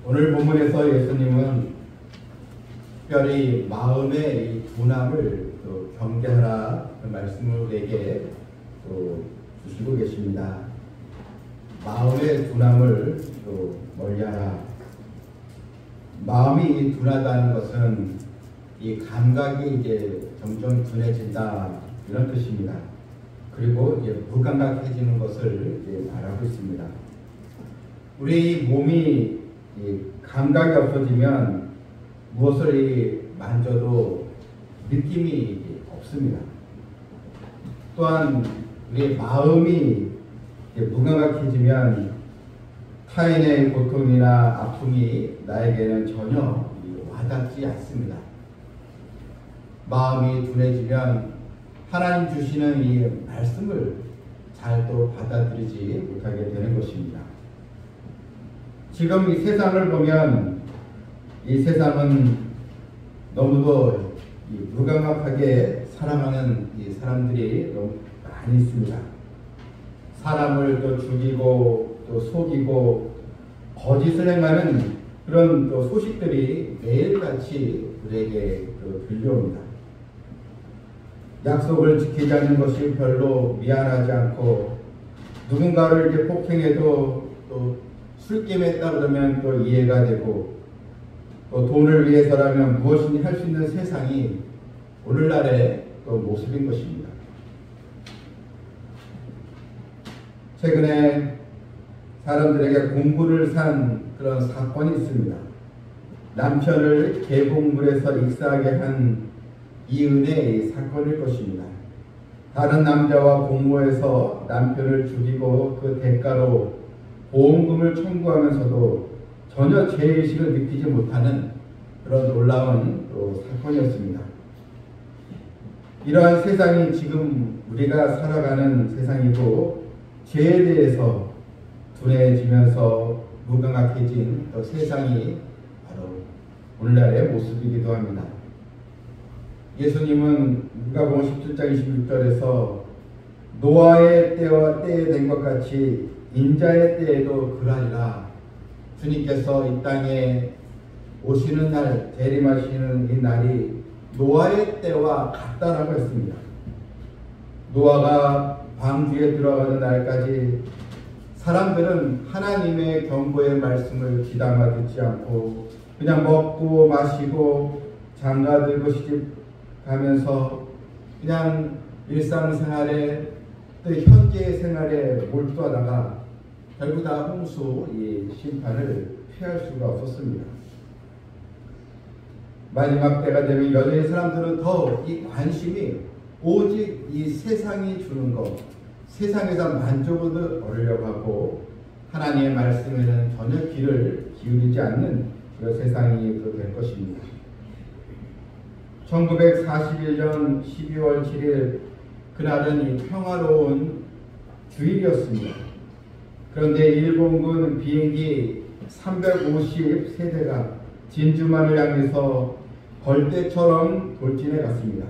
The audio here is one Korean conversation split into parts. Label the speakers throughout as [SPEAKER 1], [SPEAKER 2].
[SPEAKER 1] 오늘 본문에서 예수님은 특별히 마음의 이 둔함을 또 경계하라 그 말씀을 우리에게 또 주시고 계십니다. 마음의 둔함을 또 멀리하라. 마음이 둔하다는 것은 이 감각이 이제 점점 둔해진다 이런 뜻입니다. 그리고 이제 무감각해지는 것을 이제 말하고 있습니다. 우리 몸이 이 감각이 없어지면 무엇을 만져도 느낌이 없습니다. 또한 우리 마음이 무감각해지면 타인의 고통이나 아픔이 나에게는 전혀 와닿지 않습니다. 마음이 둔해지면 하나님 주시는 이 말씀을 잘 또 받아들이지 못하게 되는 것입니다. 지금 이 세상을 보면 이 세상은 너무도 무감각하게 살아가는 이 사람들이 너무 많이 있습니다. 사람을 또 죽이고 또 속이고 거짓을 행하는 그런 또 소식들이 매일같이 우리에게 들려옵니다. 약속을 지키지 않는 것이 별로 미안하지 않고 누군가를 이제 폭행해도 또 술김했다 그러면 또 이해가 되고 또 돈을 위해서라면 무엇이든지 할 수 있는 세상이 오늘날의 또 모습인 것입니다. 최근에 사람들에게 공부를 산 그런 사건이 있습니다. 남편을 계곡물에서 익사하게 한 이은혜의 사건일 것입니다. 다른 남자와 공모해서 남편을 죽이고 그 대가로 보험금을 청구하면서도 전혀 죄의식을 느끼지 못하는 그런 놀라운 또 사건이었습니다. 이러한 세상이 지금 우리가 살아가는 세상이고 죄에 대해서 둔해지면서 무감각해진 또 세상이 바로 오늘날의 모습이기도 합니다. 예수님은 누가복음 17장 26절에서 노아의 때와 때에 된 것 같이 인자의 때에도 그러하리라. 주님께서 이 땅에 오시는 날, 재림하시는 이 날이 노아의 때와 같다라고 했습니다. 노아가 방주에 들어가는 날까지 사람들은 하나님의 경고의 말씀을 귀담아 듣지 않고 그냥 먹고 마시고 장가들고 시집 가면서 그냥 일상생활에 또 현재의 생활에 몰두하다가 결국 다 홍수 이 심판을 피할 수가 없었습니다. 마지막 때가 되면 여전히 사람들은 더 이 관심이 오직 이 세상이 주는 것, 세상에서 만족을 얻으려고 하고 하나님의 말씀에는 전혀 귀를 기울이지 않는 그런 세상이 될 것입니다. 1941년 12월 7일 그날은 이 평화로운 주일이었습니다. 그런데 일본군 비행기 350세대가 진주만을 향해서 걸대처럼 돌진해 갔습니다.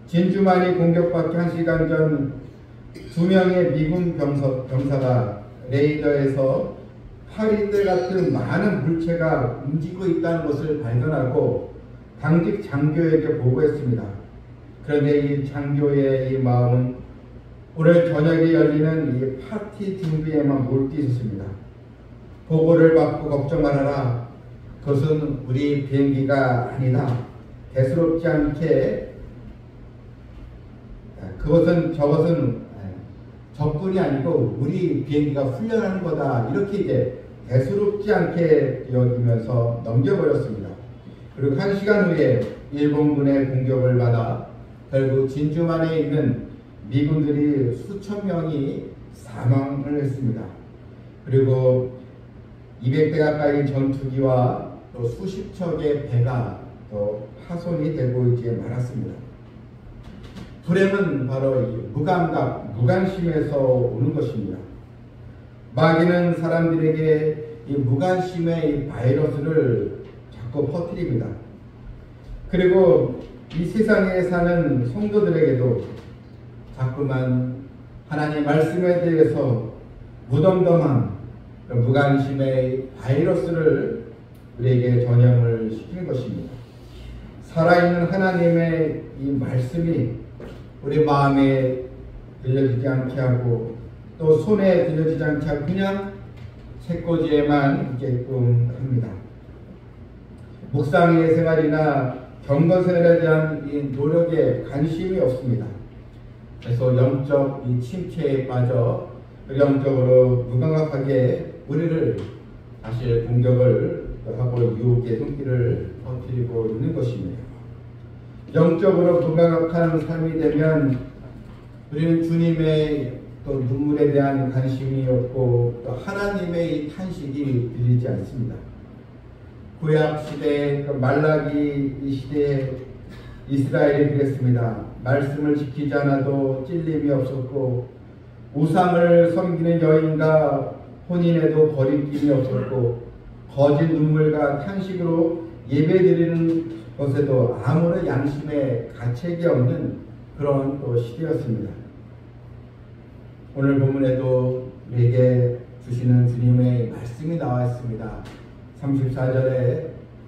[SPEAKER 1] 진주만이 공격받기 1시간 전 2명의 미군 병사가 레이더에서 파리떼 같은 많은 물체가 움직이고 있다는 것을 발견하고 당직 장교에게 보고했습니다. 그런데 이 장교의 이 마음은 오늘 저녁에 열리는 이 파티 준비에만 몰두 있었습니다. 보고를 받고 걱정 말아라. 그것은 우리 비행기가 아니다. 대수롭지 않게 저것은 적군이 아니고 우리 비행기가 훈련하는 거다. 이렇게 이제 대수롭지 않게 여기면서 넘겨버렸습니다. 그리고 1시간 후에 일본군의 공격을 받아 결국 진주만에 있는 미군들이 수천 명이 사망을 했습니다. 그리고 200대 가까이 전투기와 또 수십 척의 배가 또 파손이 되고 이제 말았습니다. 불행은 바로 이 무감각, 무관심에서 오는 것입니다. 마귀는 사람들에게 이 무관심의 이 바이러스를 자꾸 퍼뜨립니다. 그리고 이 세상에 사는 성도들에게도 자꾸만 하나님의 말씀에 대해서 무덤덤한 무관심의 바이러스를 우리에게 전염을 시키는 것입니다. 살아있는 하나님의 이 말씀이 우리 마음에 들려지지 않게 하고 또 손에 들려지지 않게 하고 그냥 책꽂이에만 있게끔 합니다. 묵상의 생활이나 경건 생활에 대한 이 노력에 관심이 없습니다. 그래서 영적 이 침체에 빠져 영적으로 무감각하게 우리를 다시 공격을 하고 유혹의 손길을 터뜨리고 있는 것입니다. 영적으로 무감각한 삶이 되면 우리는 주님의 또 눈물에 대한 관심이 없고 또 하나님의 이 탄식이 들리지 않습니다. 구약 시대 말라기 이 시대에 이스라엘이 그랬습니다. 말씀을 지키지 않아도 찔림이 없었고 우상을 섬기는 여인과 혼인에도 거리낌이 없었고 거짓 눈물과 탄식으로 예배드리는 것에도 아무런 양심의 가책이 없는 그런 또 시대였습니다. 오늘 본문에도 우리에게 주시는 주님의 말씀이 나와 있습니다. 34절에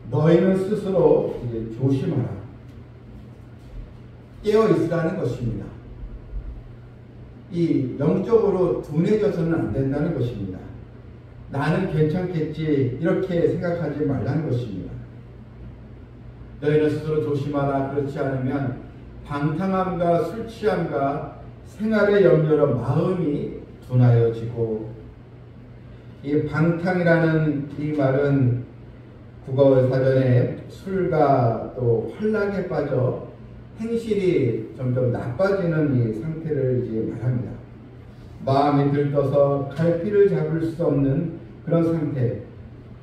[SPEAKER 1] 너희는 스스로 이제 조심하라. 깨어 있으라는 것입니다. 이 영적으로 둔해져서는 안 된다는 것입니다. 나는 괜찮겠지 이렇게 생각하지 말라는 것입니다. 너희는 스스로 조심하라. 그렇지 않으면 방탕함과 술 취함과 생활의 염려로 마음이 둔하여지고 이 방탕이라는 이 말은 국어 사전에 술과 또 환락에 빠져 행실이 점점 나빠지는 이 상태를 이제 말합니다. 마음이 들떠서 갈피를 잡을 수 없는 그런 상태,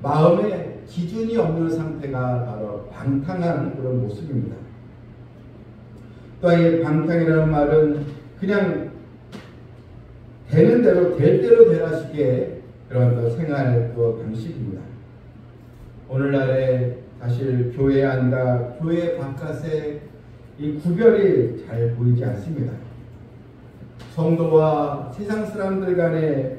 [SPEAKER 1] 마음에 기준이 없는 상태가 바로 방탕한 그런 모습입니다. 또한 이 방탕이라는 말은 그냥 되는 대로 될 대로 되라시게 그런 또 생활 또 방식입니다. 오늘날에 사실 교회 안과 교회 바깥에 이 구별이 잘 보이지 않습니다. 성도와 세상 사람들 간에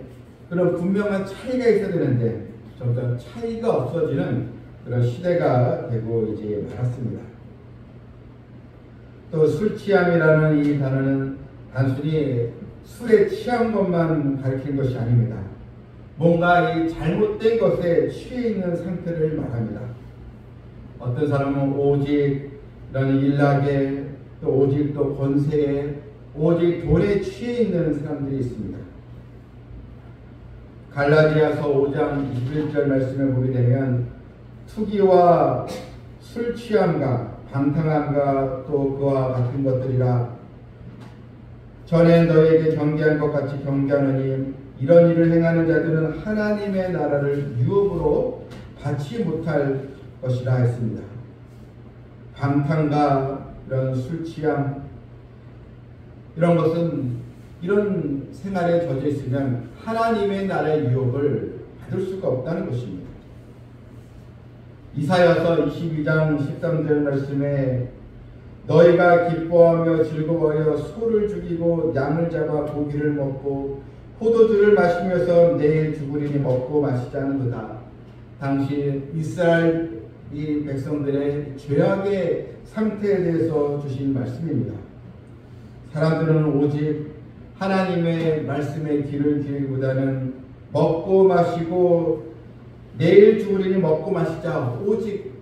[SPEAKER 1] 그런 분명한 차이가 있어야 되는데 점점 차이가 없어지는 그런 시대가 되고 이제 말았습니다. 또 술 취함이라는 이 단어는 단순히 술에 취한 것만 가리키는 것이 아닙니다. 뭔가 이 잘못된 것에 취해 있는 상태를 말합니다. 어떤 사람은 오직 이런 일락에 또 오직 또 권세에 오직 돈에 취해 있는 사람들이 있습니다. 갈라디아서 5장 21절 말씀을 보게 되면 투기와 술 취함과 방탕함과 또 그와 같은 것들이라 전에 너에게 경계한 것 같이 경계하느니 이런 일을 행하는 자들은 하나님의 나라를 유업으로 받지 못할 것이라 했습니다. 방탕과 이런 술 취함 이런 것은 이런 생활에 젖어 있으면 하나님의 나라의 유업을 받을 수가 없다는 것입니다. 이사야서 22장 13절 말씀에 너희가 기뻐하며 즐거워하여 소를 죽이고 양을 잡아 고기를 먹고 포도주를 마시면서 내일 죽으리니 먹고 마시지 않는도다. 당시 이스라엘 이 백성들의 죄악의 상태에 대해서 주신 말씀입니다. 사람들은 오직 하나님의 말씀에 귀를 기울이기보다는 먹고 마시고 내일 죽으리니 먹고 마시자 오직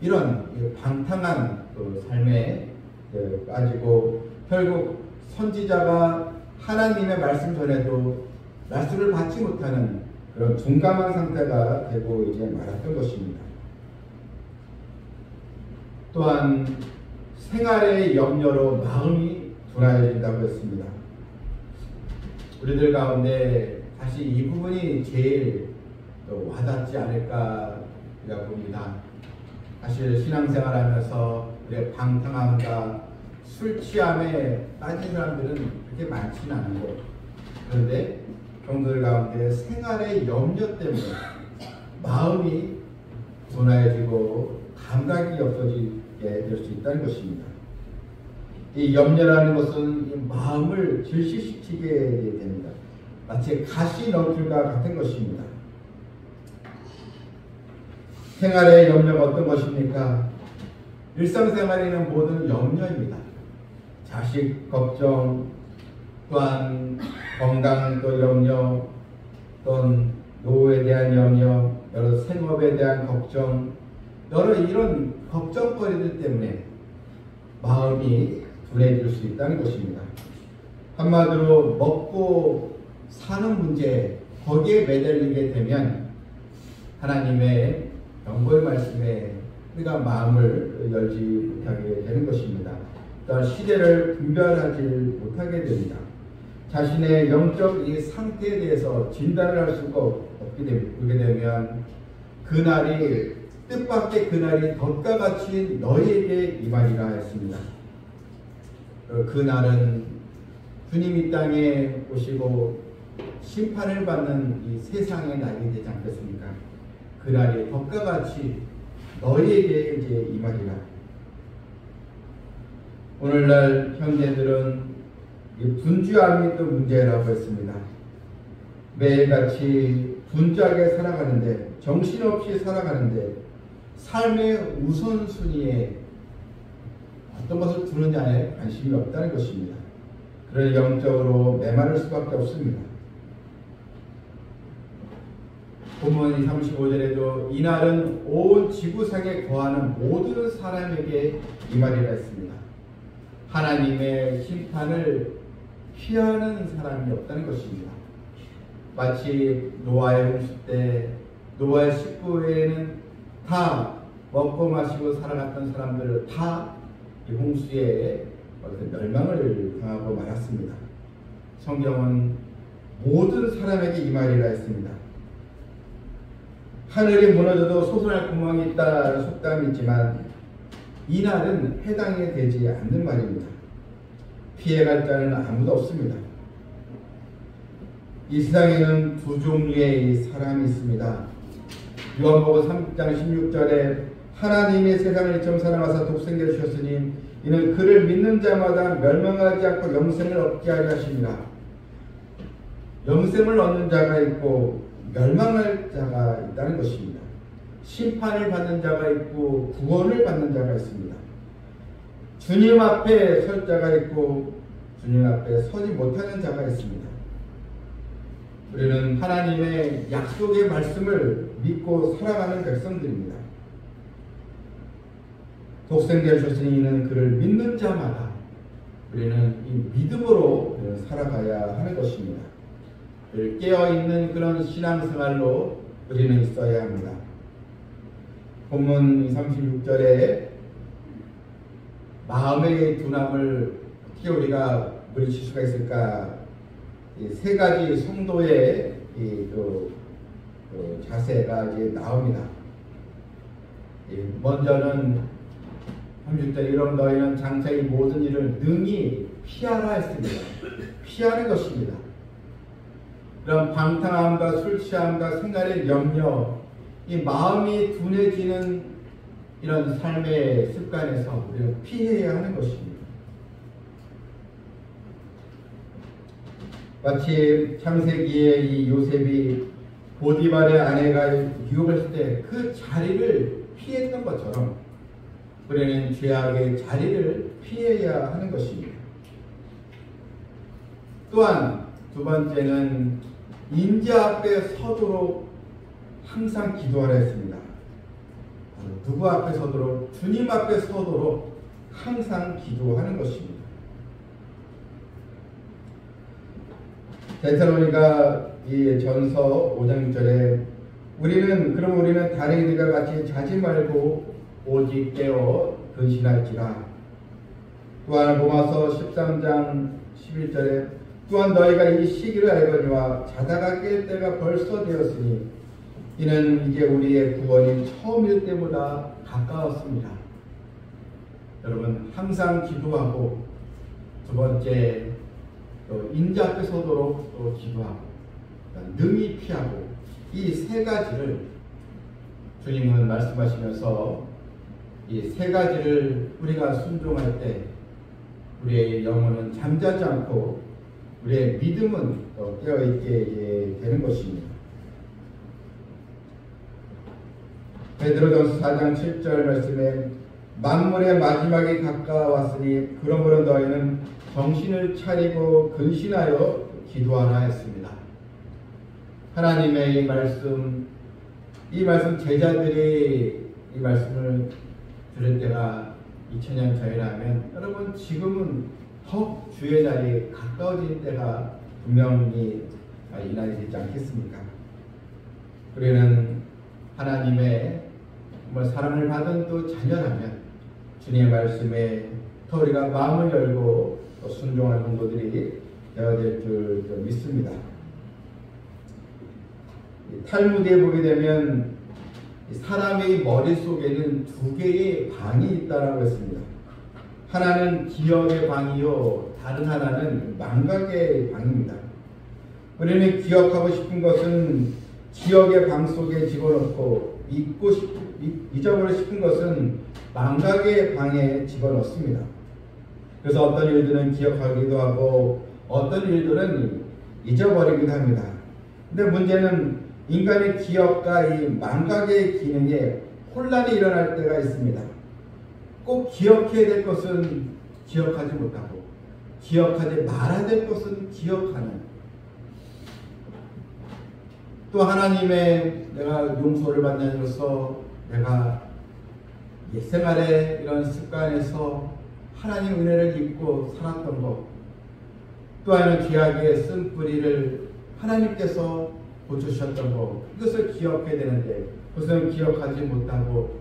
[SPEAKER 1] 이런 방탕한 삶에 빠지고 결국 선지자가 하나님의 말씀 전에도 말씀을 받지 못하는 그런 둔감한 상태가 되고 이제 말았던 것입니다. 또한 생활의 염려로 마음이 둔해진다고 했습니다. 우리들 가운데 사실 이 부분이 제일 와닿지 않을까 봅니다. 사실 신앙생활하면서 우리의 방탕함과 술 취함에 빠진 사람들은 그렇게 많지는 않고 그런데 성도들 가운데 생활의 염려 때문에 마음이 둔해지고 감각이 없어지게 될 수 있다는 것입니다. 이 염려라는 것은 이 마음을 질식시키게 됩니다. 마치 가시 넝쿨과 같은 것입니다. 생활의 염려가 어떤 것입니까? 일상생활에는 모든 염려입니다. 자식 걱정, 또한 건강 또 염려, 또는 노후에 대한 염려, 여러 생업에 대한 걱정, 여러 이런 걱정거리들 때문에 마음이 둔해질 수 있다는 것입니다. 한마디로 먹고 사는 문제, 거기에 매달리게 되면 하나님의 경고의 말씀에 우리가 마음을 열지 못하게 되는 것입니다. 또한 시대를 분별하지 못하게 됩니다. 자신의 영적 이 상태에 대해서 진단을 할 수가 없게 되면 그날이 뜻밖의 그날이 덫과 같이 너희에게 임하리라 했습니다. 그날은 주님 이 땅에 오시고 심판을 받는 이 세상의 날이 되지 않겠습니까? 그날이 덫과 같이 너희에게 이제 임하리라. 오늘날 형제들은 분주함이 또 문제라고 했습니다. 매일같이 분주하게 살아가는데, 정신없이 살아가는데 삶의 우선순위에 어떤 것을 두느냐에 관심이 없다는 것입니다. 그를 영적으로 메마를 수밖에 없습니다. 본문 35절에도 이날은 온 지구상에 거하는 모든 사람에게 임하리라 했습니다. 하나님의 심판을 피하는 사람이 없다는 것입니다. 마치 노아의 홍수 때 노아의 식구에는 다 먹고 마시고 살아갔던 사람들 다 이 홍수에 멸망을 당하고 말았습니다. 성경은 모든 사람에게 임하리라 했습니다. 하늘이 무너져도 솟아날 구멍이 있다는 속담이 있지만 이 날은 해당이 되지 않는 말입니다. 피해갈 자는 아무도 없습니다. 이 세상에는 두 종류의 사람이 있습니다. 요한복음 3장 16절에 하나님이 세상을 이처럼 사랑하사 독생자를 주셨으니 이는 그를 믿는 자마다 멸망하지 않고 영생을 얻게 하려 하십니다. 영생을 얻는 자가 있고 멸망할 자가 있다는 것입니다. 심판을 받는 자가 있고 구원을 받는 자가 있습니다. 주님 앞에 설 자가 있고 주님 앞에 서지 못하는 자가 있습니다. 우리는 하나님의 약속의 말씀을 믿고 살아가는 백성들입니다. 독생자를 주셨으니 이는 그를 믿는 자마다 우리는 이 믿음으로 살아가야 하는 것입니다. 깨어있는 그런 신앙생활로 우리는 있어야 합니다. 본문 36절에 마음의 둔함을 어떻게 우리가 물리칠 수가 있을까? 이 세 가지 성도의 자세가 이제 나옵니다. 먼저는 36절 이런 너희는 장차 이 모든 일을 능히 피하라 했습니다. 피하는 것입니다. 그런 방탕함과 술 취함과 생활의 염려, 이 마음이 둔해지는 이런 삶의 습관에서 우리는 피해야 하는 것입니다. 마치 창세기에 이 요셉이 보디발의 아내가 유혹했을 때 그 자리를 피했던 것처럼 우리는 죄악의 자리를 피해야 하는 것입니다. 또한 두 번째는 인자 앞에 서도록 항상 기도하라 했습니다. 누구 앞에 서도록? 주님 앞에 서도록 항상 기도하는 것입니다. 데살로니가 이 전서 5장 6절에 우리는 다른 이들과 같이 자지 말고 오직 깨어 근신할지라. 또한 로마서 13장 11절에 또한 너희가 이 시기를 알거니와 자다가 깰 때가 벌써 되었으니 이는 이제 우리의 구원이 처음일 때보다 가까웠습니다. 여러분 항상 기도하고 두 번째 인자 앞에 서도록 또 기도하고 능히 피하고 이 세 가지를 주님은 말씀하시면서 이 세 가지를 우리가 순종할 때 우리의 영혼은 잠자지 않고 우리의 믿음은 깨어있게 되는 것입니다. 베드로전서 4장 7절 말씀에 만물의 마지막이 가까웠으니 그러므로 너희는 정신을 차리고 근신하여 기도하라 했습니다. 하나님의 이 말씀 제자들이 이 말씀을 들을 때가 2000년 전이라면 여러분 지금은 더욱 주의 날이 가까워진 때가 분명히 일어나게 되지 않겠습니까? 우리는 하나님의 정말 사랑을 받은 또 자녀라면 주님의 말씀에 더 우리가 마음을 열고 또 순종하는 성도들이 되어야 될 줄 믿습니다. 탈무드에 보게 되면 사람의 머릿속에는 두 개의 방이 있다라고 했습니다. 하나는 기억의 방이요, 다른 하나는 망각의 방입니다. 우리는 기억하고 싶은 것은 기억의 방 속에 집어넣고 잊어버리고 싶은 것은 망각의 방에 집어넣습니다. 그래서 어떤 일들은 기억하기도 하고 어떤 일들은 잊어버리기도 합니다. 근데 문제는 인간의 기억과 이 망각의 기능에 혼란이 일어날 때가 있습니다. 꼭 기억해야 될 것은 기억하지 못하고 기억하지 말아야 될 것은 기억하는, 또 하나님의 내가 용서를 받는으로써 내가 옛생활의 이런 습관에서 하나님 은혜를 입고 살았던 것, 또한 귀하게 쓴 뿌리를 하나님께서 고쳐주셨던 것, 이것을 기억해야 되는데 그것은 기억하지 못하고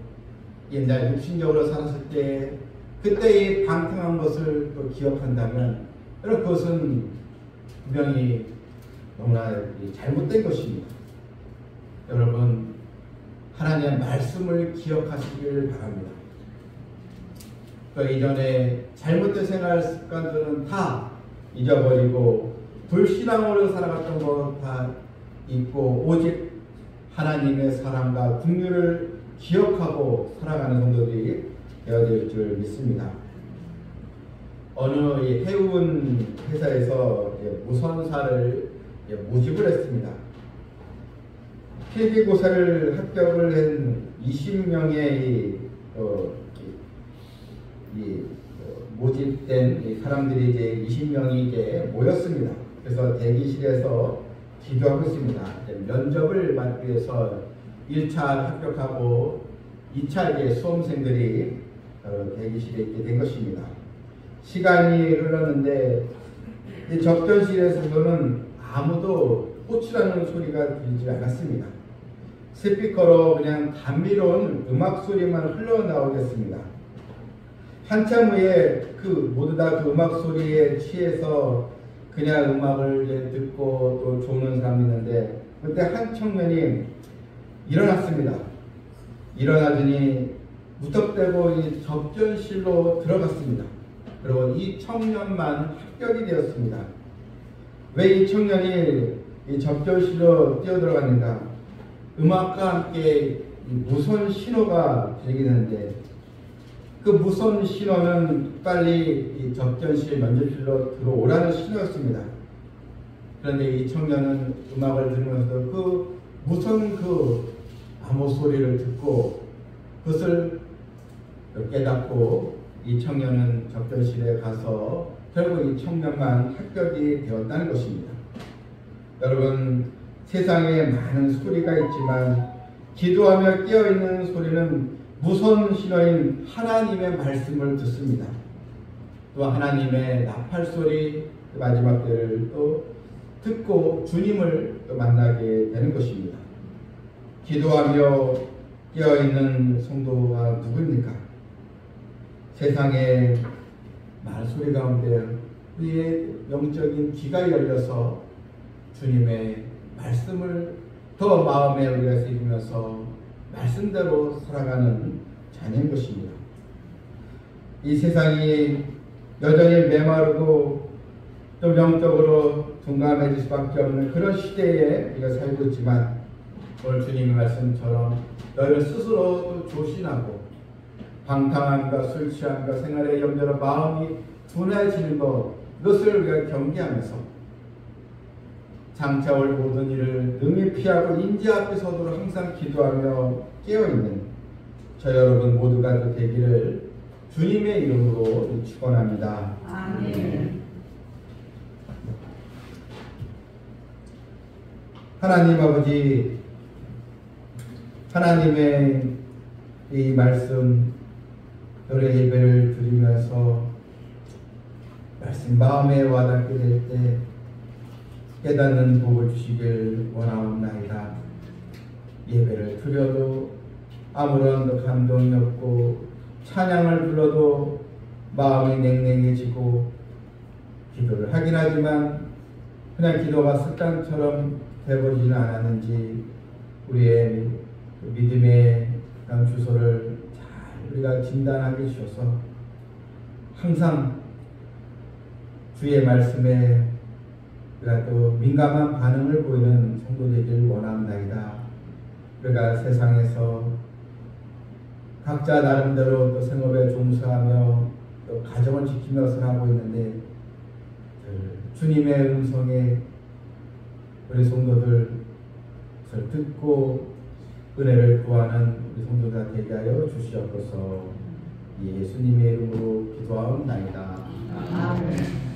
[SPEAKER 1] 옛날 육신적으로 살았을 때 그때의 방탕한 것을 또 기억한다면 여러분 그것은 분명히 너무나 잘못된 것입니다. 여러분 하나님의 말씀을 기억하시길 바랍니다. 그 이전에 잘못된 생활 습관들은 다 잊어버리고 불신앙으로 살아갔던 것 다 잊고 오직 하나님의 사랑과 긍휼을 기억하고 살아가는 성도들이 되어야 될 줄 믿습니다. 어느 해운 회사에서 무선사를 모집을 했습니다. 필기고사를 합격을 한 20명의 모집된 사람들이 이제 20명이 모였습니다. 그래서 대기실에서 기도하고 있습니다. 면접을 받기 위해서 1차 합격하고 2차 수험생들이 대기실에 있게 된 것입니다. 시간이 흘렀는데 접견실에서는 아무도 호출하는 소리가 들리지 않았습니다. 스피커로 그냥 감미로운 음악 소리만 흘러나오겠습니다. 한참 후에 모두 다 그 음악 소리에 취해서 그냥 음악을 듣고 또 조는 사람이 있는데 그때 한 청년이 일어났습니다. 일어나더니 무턱대고 이 접견실로 들어갔습니다. 그리고 이 청년만 합격이 되었습니다. 왜 이 청년이 이 접견실로 뛰어들어갔는가? 음악과 함께 무선 신호가 들리는데 그 무선 신호는 빨리 이 접견실 면접실로 들어오라는 신호였습니다. 그런데 이 청년은 음악을 들으면서 그 무선 암호 소리를 듣고 그것을 깨닫고 이 청년은 접견실에 가서 결국 이 청년만 합격이 되었다는 것입니다. 여러분 세상에 많은 소리가 있지만 기도하며 깨어있는 소리는 무선 신호인 하나님의 말씀을 듣습니다. 또 하나님의 나팔소리 마지막 때를 또 듣고 주님을 또 만나게 되는 것입니다. 기도하며 깨어있는 성도가 누구입니까? 세상의 말소리 가운데 우리의 영적인 귀가 열려서 주님의 말씀을 더 마음에 우리가 새기면서 말씀대로 살아가는 자녀인 것입니다. 이 세상이 여전히 메마르고 좀 영적으로 둔감해질 수밖에 없는 그런 시대에 우리가 살고 있지만 오늘 주님의 말씀처럼 너희를 스스로 조신하고 방탕함과 술 취함과 생활의 염려로 마음이 둔해지는 것, 이것을 우리가 경계하면서 장차 올 모든 일을 능히 피하고 인지 앞에 서도록 항상 기도하며 깨어있는 저 여러분 모두가 또 되기를 주님의 이름으로 축원합니다.
[SPEAKER 2] 아멘.
[SPEAKER 1] 하나님 아버지, 하나님의 이 말씀 노래 예배를 드리면서 말씀 마음에 와닿게 될 때 깨닫는 복을 주시길 원하옵나이다. 예배를 드려도 아무런 감동이 없고 찬양을 불러도 마음이 냉랭해지고 기도를 하긴 하지만 그냥 기도가 습관처럼 되버리지는 않았는지 우리의 믿음의 주소를 잘 우리가 진단하게 주셔서 항상 주의 말씀에 우리가 또 민감한 반응을 보이는 성도 되길 원합니다. 우리가 세상에서 각자 나름대로 또 생업에 종사하며 또 가정을 지키며 살아가고 있는데 주님의 음성에 우리 성도들 듣고 은혜를 구하는 우리 성도가 되게 하여 주시옵소서. 예수님의 이름으로 기도하옵나이다.
[SPEAKER 2] 아멘.